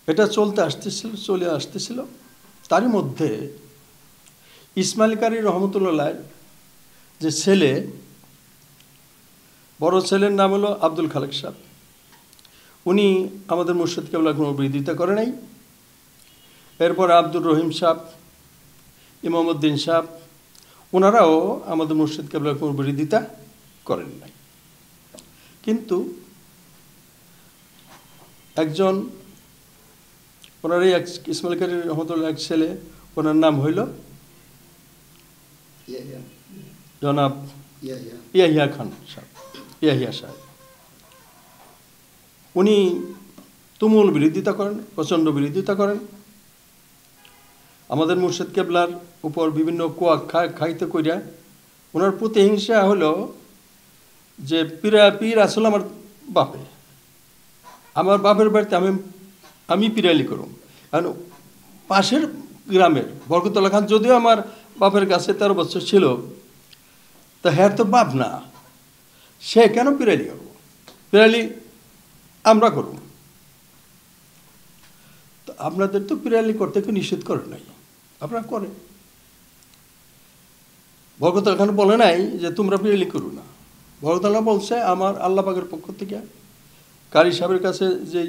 এটা চলে আসতেছিল। তারই মধ্যে ইসমাইল কারী রহমতুল্লাহ যে ছেলে, বড় ছেলের নাম হলো আব্দুল খালেক সাহেব, উনি আমাদের মুর্শিদ কেবলার কোনো বিরোধিতা করে নাই। এরপর আব্দুর রহিম সাহেব, ইমামউদ্দিন সাহেব, ওনারাও আমাদের মুর্শিদ কেবলার কোনো বিরোধিতা করেন নাই। কিন্তু একজন ওনারই এক ইসমাইল কারী রহমতুল্লাহ এক ছেলে, ওনার নাম হইল জনাব ইয়াহিয়া খান সাহেব, ইয়াহিয়া সাহেব। উনি তুমুল বিরোধিতা করেন, প্রচণ্ড বিরোধিতা করেন। আমাদের মুর্শিদ কেবলার উপর বিভিন্ন কুয়া খাইতে কইরা ওনার প্রতিহিংসা হলো যে পীর আসলে আমার বাপে, আমার বাপের বাড়িতে আমি পিরালি করুম। কারণ পাশের গ্রামের বরকতুল্লাহ খান যদিও আমার বাপের কাছে 13 বছর ছিল, তা হ্যাঁ তো বাপ না, সে কেন পিরালি করব? পিরালি আমরা করব। তো আপনাদের তো পিরালি করতে কেউ নিষেধ করে নাই, আপনারা করেন। বরকতুল্লাহ খান বলে নাই যে তোমরা পিরালি করো না। বরকতুল্লাহ বলছে আমার আল্লাহ পাকের পক্ষ থেকে কারি সাহেবের কাছে যে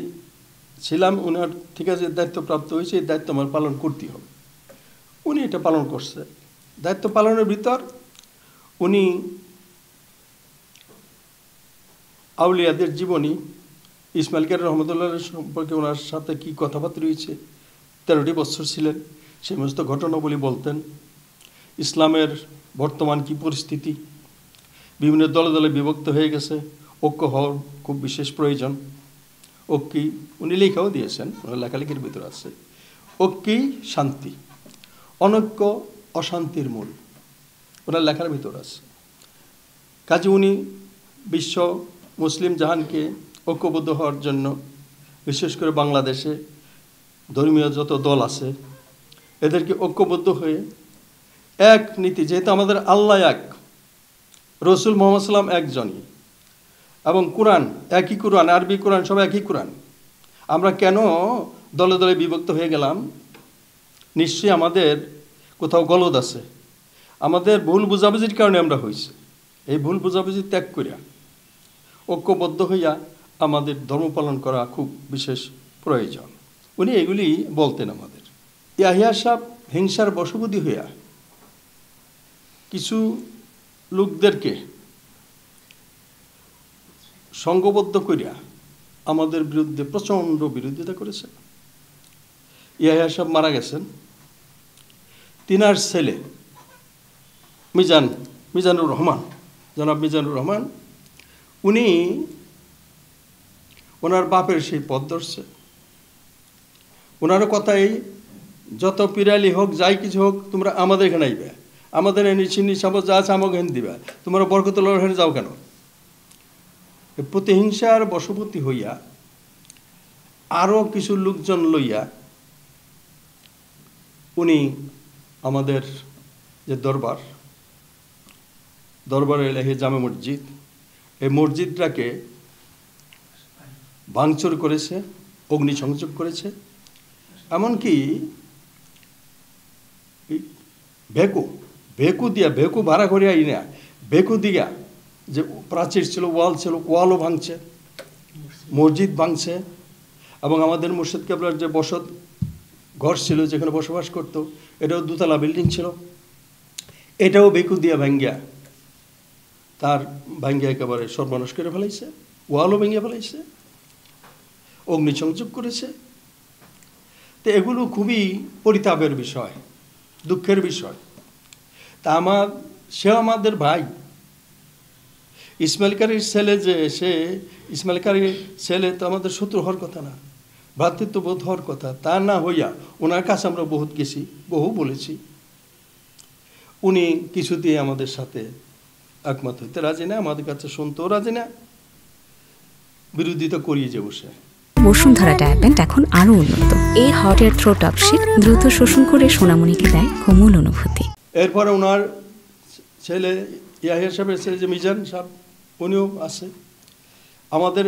ছিলাম, উনার ঠিক আছে দায়িত্বপ্রাপ্ত হয়েছে, এই দায়িত্ব আমার পালন করতেই হবে। উনি এটা পালন করছে। দায়িত্ব পালনের ভিতর উনি আউলিয়াদের জীবনী, ইসমাইল কারী রহমতুল্লাহ সম্পর্কে ওনার সাথে কী কথাবার্তা রয়েছে, 13টি বছর ছিলেন, সেই সমস্ত ঘটনাবলী বলতেন। ইসলামের বর্তমান কি পরিস্থিতি, বিভিন্ন দলে দলে বিভক্ত হয়ে গেছে, ঐক্য হওয়ার খুব বিশেষ প্রয়োজন। ঐক্যই উনি লেখাও দিয়েছেন, ওনার লেখালেখির ভিতরে আছে ঐক্যই শান্তি, অনৈক্য অশান্তির মূল, ওনার লেখার ভিতর আছে। কাজে উনি বিশ্ব মুসলিম জাহানকে ঐক্যবদ্ধ হওয়ার জন্য, বিশেষ করে বাংলাদেশে ধর্মীয় যত দল আছে এদেরকে ঐক্যবদ্ধ হয়ে এক নীতি, যেহেতু আমাদের আল্লাহ এক, রসুল মুহাম্মদ সাল্লাম একজনই, এবং কোরআন একই কোরআন, আরবি কোরআন সব একই কোরআন, আমরা কেন দলে দলে বিভক্ত হয়ে গেলাম? নিশ্চয়ই আমাদের কোথাও গলদ আছে, আমাদের ভুল বুঝাবুঝির কারণে আমরা হয়েছে। এই ভুল বুঝাবুঝি ত্যাগ করিয়া ঐক্যবদ্ধ হইয়া আমাদের ধর্ম পালন করা খুব বিশেষ প্রয়োজন। উনি এগুলি বলতেন আমাদের। ইয়াহিয়া সাহেব হিংসার বশবর্তী হইয়া কিছু লোকদেরকে সংঘবদ্ধ করিয়া আমাদের বিরুদ্ধে প্রচণ্ড বিরোধিতা করেছে। ইয়াহিয়া সাহেব মারা গেছেন। তিনার ছেলে মিজানুর রহমান, জনাব মিজানুর রহমান, উনি ওনার বাপের সেই পদ ধরছে। ওনার কথাই যত পিরালি হোক, যাই কিছু হোক, তোমরা আমাদের এখানে আইবে, আমাদের এনে চিনি সাবজ যা আছে আমাকে এনে দিবা, তোমরা বরকতুল্লাহ হেনে যাও কেন? প্রতিহিংসার বশবর্তী হইয়া আরও কিছু লোকজন লইয়া উনি আমাদের যে দরবার এলাহি জামে মসজিদ, এই মসজিদটাকে ভাঙচুর করেছে, অগ্নিসংযোগ করেছে। এমনকি ভেকু ভাড়া করে আই না, ভেকু দিয়া যে প্রাচীর ছিল, ওয়াল ছিল, ওয়ালও ভাঙছে, মসজিদ ভাঙছে। এবং আমাদের মুর্শিদ কেবলার যে বসত ঘর ছিল, যেখানে বসবাস করতো, এটাও 2 তলা বিল্ডিং ছিল, এটাও ভেকু দিয়া ভাঙ্গিয়া তার ভাঙ্গিয়া একেবারে সর্বনাশ করে ফেলাইছে, ওয়ালও ভেঙে ফেলাইছে, অগ্নিসংযোগ করেছে। তো এগুলো খুবই পরিতাপের বিষয়, দুঃখের বিষয়। তা সেও আমাদের ভাই। ইসমাইল কারীর ছেলে যে, সে ইসমাইল কারীর ছেলে তো আমাদের শত্রু হওয়ার কথা না, ভ্রাতৃত্ববোধ হওয়ার কথা। তা না হইয়া ওনার কাছে আমরা বহুত গেছি, বহু বলেছি। উনি কিছুতেই আমাদের সাথে একমত হইতে রাজি না, আমাদের কাছে শুনতেও রাজি না, বিরোধিতা করিয়ে যে বসে। বসুন্ধরা ডায়াপেন্ট এখন আরো উন্নত। এই হট এয়ার থ্রো টপশিট দ্রুত শোষণ করে সোনামণিকে দেয় কোমল অনুভূতি। এরপরে ওনার ছেলে ইয়াহিয়া সাহেবের ছেলে যে মিজান সাহেব, উনিও আছে আমাদের।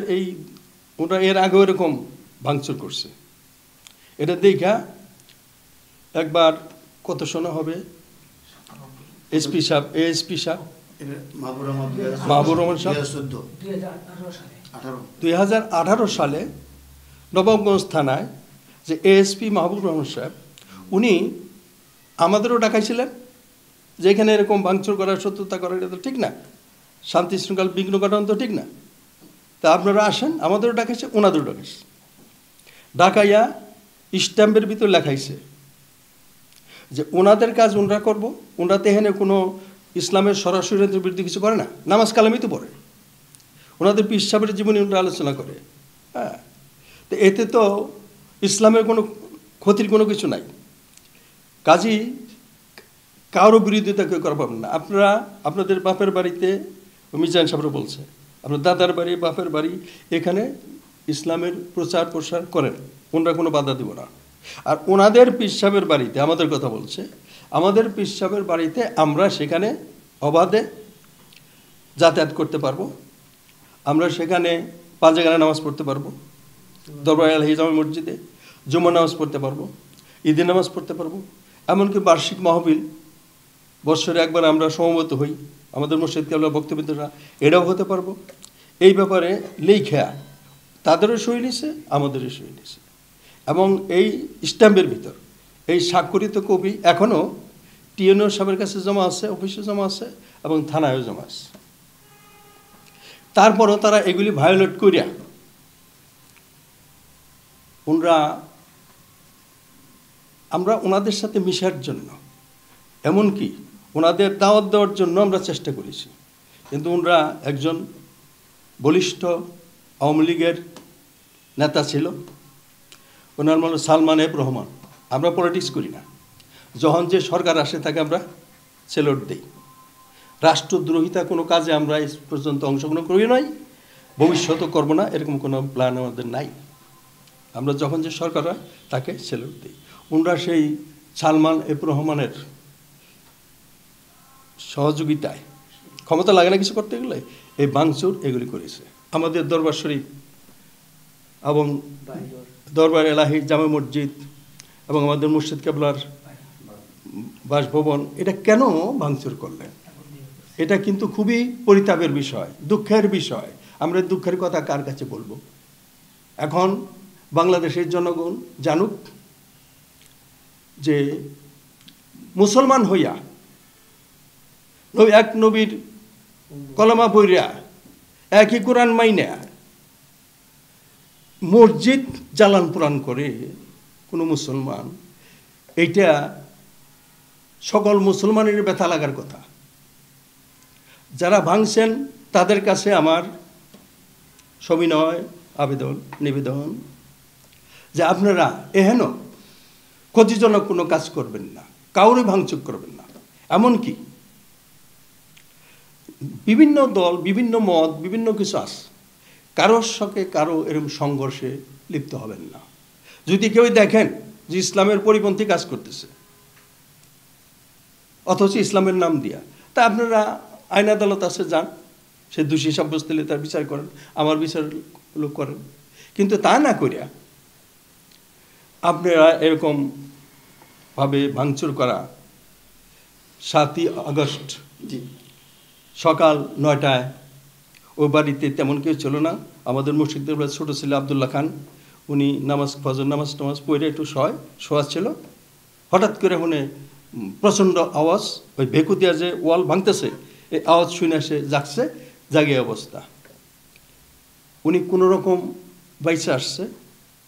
ওটা এর আগেও এরকম ভাঙচুর করছে, এটা দেখা একবার কত শোনা হবে এসপি সাহেব এএসপি সাহেব মাহবুর রহমান সাহেব 2018 সালে নবাবগঞ্জ থানায় যে এএসপি মাহবুব রহমান সাহেব উনি আমাদেরও ডাকাইছিলেন যে এখানে এরকম ভাঙচুর করা শত্রুতা করা এটা তো ঠিক না, শান্তি শৃঙ্খলা বিঘ্ন ঘটানো তো ঠিক না, তা আপনারা আসেন। আমাদেরও ডাকাইছে, ওনাদেরও ডাকাইছে। ডাকাইয়া স্ট্যাম্পের ভিতর লেখাইছে যে ওনাদের কাজ ওনারা করব, ওনারা তো এখানে কোনো ইসলামের সরাসরি বিরুদ্ধে কিছু করে না, নামাজ কালামই তো পড়ে, ওনাদের পীর সাহেবের জীবনী ওনারা আলোচনা করে। হ্যাঁ, তো এতে তো ইসলামের কোনো ক্ষতির কোনো কিছু নাই। কাজী কারো বিরোধিতা কেউ করা পাবেন না। আপনারা আপনাদের বাপের বাড়িতে, মিজান সাহেবরা বলছে, আপনার দাদার বাড়ি বাপের বাড়ি এখানে ইসলামের প্রচার প্রসার করেন, ওনারা কোনো বাধা দিব না। আর ওনাদের পীর সাহেবের বাড়িতে আমাদের কথা বলছে, আমাদের পীর সাহেবের বাড়িতে আমরা সেখানে অবাধে যাতায়াত করতে পারবো, আমরা সেখানে পাঁচেগানা নামাজ পড়তে পারবো, দরবার আল জামে মসজিদে জুমা নামাজ পড়তে পারবো, ঈদের নামাজ পড়তে পারবো, এমনকি বার্ষিক মাহফিল বৎসরে একবার আমরা সমবেত হই, আমাদের মসজিদ কেবলা বক্তব্যরা এটাও হতে পারবো। এই ব্যাপারে লেখা তাদেরও সই নিছে, আমাদেরও সই নিছে। এবং এই স্ট্যাম্পের ভিতর এই স্বাক্ষরিত কপি এখনও টিএনও সাহেবের কাছে জমা আছে, অফিসে জমা আছে এবং থানায়ও জমা আছে। তারপরও তারা এগুলি ভায়োলেট করিয়া আমরা ওনাদের সাথে মিশার জন্য, এমনকি ওনাদের দাওয়াত দেওয়ার জন্য আমরা চেষ্টা করেছি, কিন্তু ওনারা একজন বলিষ্ঠ আওয়ামী লীগের নেতা ছিল, ওনার মানে সালমান এফ রহমান। আমরা পলিটিক্স করি না, যখন যে সরকার আসে তাকে আমরা সেলট দিই। রাষ্ট্রদ্রোহিতা কোনো কাজে আমরা এই পর্যন্ত অংশগ্রহণ করি নাই, ভবিষ্যতেও করবো না, এরকম কোনো প্ল্যান আমাদের নাই। আমরা যখন যে সরকার হয় তাকে সেলট দিই। ওনারা সেই সালমান এফ রহমানের সহযোগিতায়, ক্ষমতা লাগে না কিছু করতে গেলে, এই ভাঙচুর এগুলি করেছে। আমাদের দরবার শরীফ এবং দরবার এলাহি জামে মসজিদ এবং আমাদের মুর্শিদ কেবলার বাসভবন, এটা কেন ভাঙচুর করলেন? এটা কিন্তু খুবই পরিতাপের বিষয়, দুঃখের বিষয়। আমরা দুঃখের কথা কার কাছে বলবো? এখন বাংলাদেশের জনগণ জানুক যে মুসলমান হইয়া এক নবীর কলমা পইরা একই কোরআন মাইনা মসজিদ জ্বালান পোড়ান করে কোনো মুসলমান, এইটা সকল মুসলমানের ব্যথা লাগার কথা। যারা ভাঙছেন তাদের কাছে আমার সবিনয় আবেদন নিবেদন যে আপনারা এহেন ক্ষতিজনক কোনো কাজ করবেন না, কাউরে ভাঙচুর করবেন না। এমনকি বিভিন্ন দল, বিভিন্ন মত, বিভিন্ন কিছু আছে, কারোর সঙ্গে কারো এরকম সংঘর্ষে লিপ্ত হবেন না। যদি কেউ দেখেন যে ইসলামের পরিপন্থী কাজ করতেছে অথচ ইসলামের নাম দিয়া, তা আপনারা আইন আদালত আছে যান, সে দোষী সাব্যস্ত হলে তার বিচার করেন, আমার বিচার লোক করেন। কিন্তু তা না করিয়া আপনারা এরকম ভাবে ভাঙচুর করা, 7ই আগস্ট সকাল 9টায় ওই বাড়িতে তেমন কেউ ছিল না। আমাদের মুর্শিদের ছোটো ছেলে আবদুল্লাহ খান, উনি ফজর নামাজ পড়ে একটু শোয়া ছিল। হঠাৎ করে মনে প্রচণ্ড আওয়াজ, ওই ভেকুতিয়া যে ওয়াল ভাঙতেছে, এই আওয়াজ শুনে সে জাগছে, জাগিয়ে অবস্থা উনি কোনো রকম বাইসে আসছে,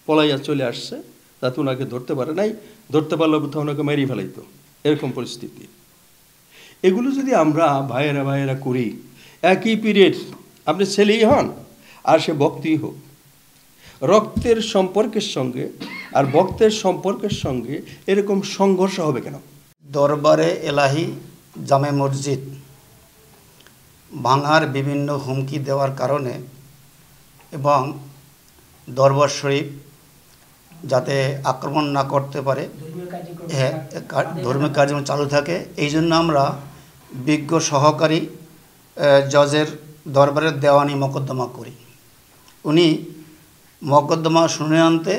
পলাইয়া চলে আসছে, তাতে ওনাকে ধরতে পারে নাই। ধরতে পারলে বোধহয় ওনাকে মেরিয়ে ফেলাইতো, এরকম পরিস্থিতি। এগুলো যদি আমরা ভাইয়েরা করি, একই পীরের আপনি ছেলেই হন আর সে ভক্তই হোক, রক্তের সম্পর্কের সঙ্গে আর ভক্তের সম্পর্কের সঙ্গে এরকম সংঘর্ষ হবে কেন? দরবারে এলাহি জামে মসজিদ ভাঙার বিভিন্ন হুমকি দেওয়ার কারণে এবং দরবার শরীফ যাতে আক্রমণ না করতে পারে, হ্যাঁ, ধর্মীয় কার্যক্রম চালু থাকে, এই জন্য আমরা বিজ্ঞ সহকারী জজের দরবারের দেওয়ানি মোকদ্দমা করি। উনি মোকদ্দমা শুনে আনতে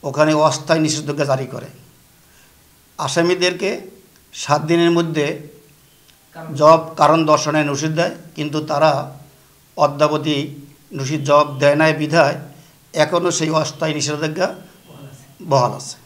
ওখানে অস্থায়ী নিষেধাজ্ঞা জারি করে। আসামিদেরকে 7 দিনের মধ্যে জবাব কারণ দর্শানোর নোটিশ দেয়, কিন্তু তারা অদ্যাবধি নোটিশ জবাব দেয় নাই বিধায় এখনও সেই অস্থায়ী নিষেধাজ্ঞা বহাল আছে।